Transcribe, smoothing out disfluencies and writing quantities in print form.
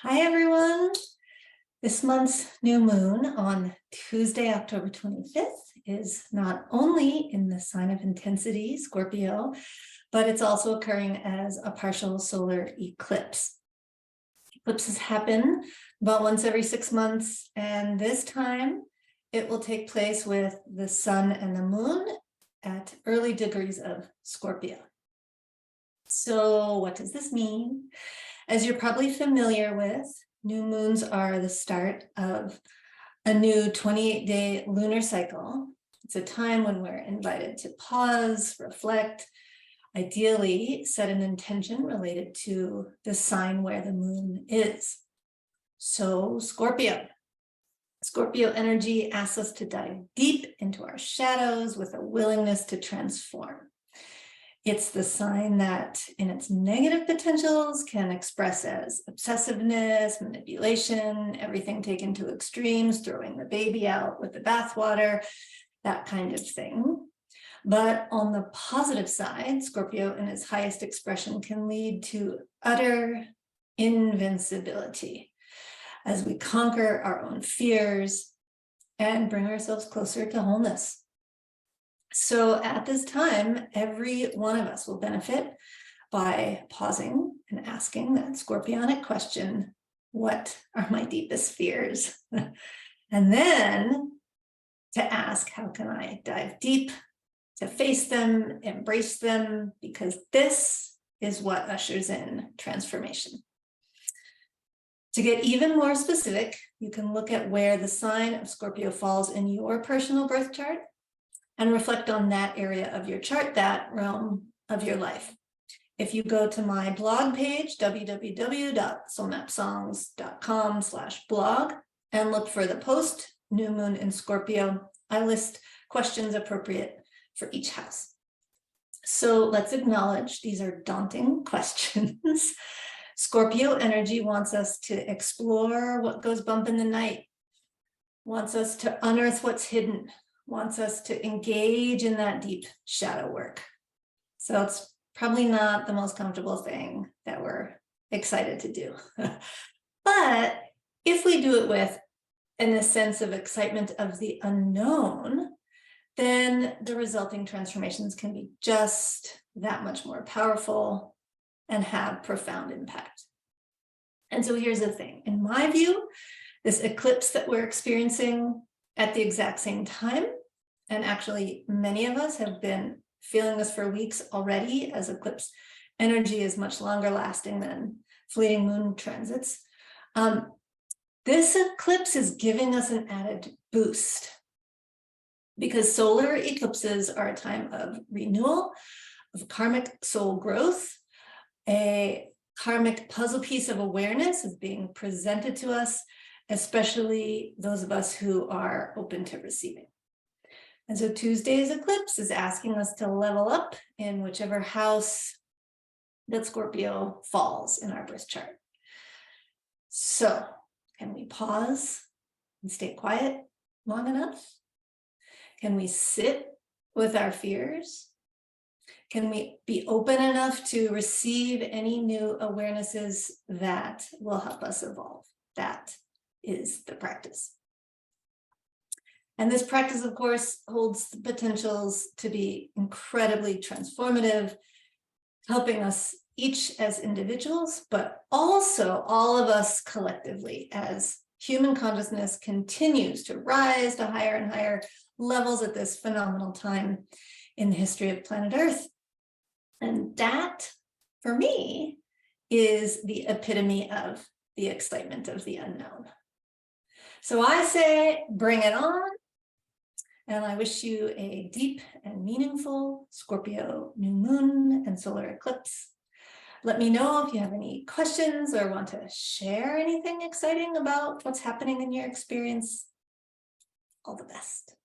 Hi, everyone. This month's new moon on Tuesday, October 25th is not only in the sign of intensity, Scorpio, but it's also occurring as a partial solar eclipse. Eclipses happen about once every 6 months, and this time it will take place with the sun and the moon at early degrees of Scorpio. So what does this mean? As you're probably familiar with, new moons are the start of a new 28-day lunar cycle. It's a time when we're invited to pause, reflect, ideally set an intention related to the sign where the moon is. So Scorpio energy asks us to dive deep into our shadows with a willingness to transform. It's the sign that in its negative potentials can express as obsessiveness, manipulation, everything taken to extremes, throwing the baby out with the bathwater, that kind of thing. But on the positive side, Scorpio in its highest expression can lead to utter invincibility as we conquer our own fears and bring ourselves closer to wholeness. So at this time, every one of us will benefit by pausing and asking that scorpionic question, what are my deepest fears? And then to ask, how can I dive deep to face them, embrace them, because this is what ushers in transformation. To get even more specific, you can look at where the sign of Scorpio falls in your personal birth chart and reflect on that area of your chart, that realm of your life. If you go to my blog page, www.soulmapsongs.com/blog, and look for the post, New Moon in Scorpio, I list questions appropriate for each house. So let's acknowledge these are daunting questions. Scorpio energy wants us to explore what goes bump in the night, wants us to unearth what's hidden, wants us to engage in that deep shadow work. So it's probably not the most comfortable thing that we're excited to do. But if we do it with a sense of excitement of the unknown, then the resulting transformations can be just that much more powerful and have profound impact. And so here's the thing. In my view, this eclipse that we're experiencing at the exact same time, and actually many of us have been feeling this for weeks already, as eclipse energy is much longer lasting than fleeting moon transits. This eclipse is giving us an added boost because solar eclipses are a time of renewal, of karmic soul growth. A karmic puzzle piece of awareness is being presented to us, especially those of us who are open to receiving. And so Tuesday's eclipse is asking us to level up in whichever house that Scorpio falls in our birth chart. So can we pause and stay quiet long enough? Can we sit with our fears? Can we be open enough to receive any new awarenesses that will help us evolve? That is the practice. And this practice, of course, holds the potentials to be incredibly transformative, helping us each as individuals, but also all of us collectively as human consciousness continues to rise to higher and higher levels at this phenomenal time in the history of planet Earth. And that, for me, is the epitome of the excitement of the unknown. So I say, bring it on. And I wish you a deep and meaningful Scorpio new moon and solar eclipse. Let me know if you have any questions or want to share anything exciting about what's happening in your experience. All the best.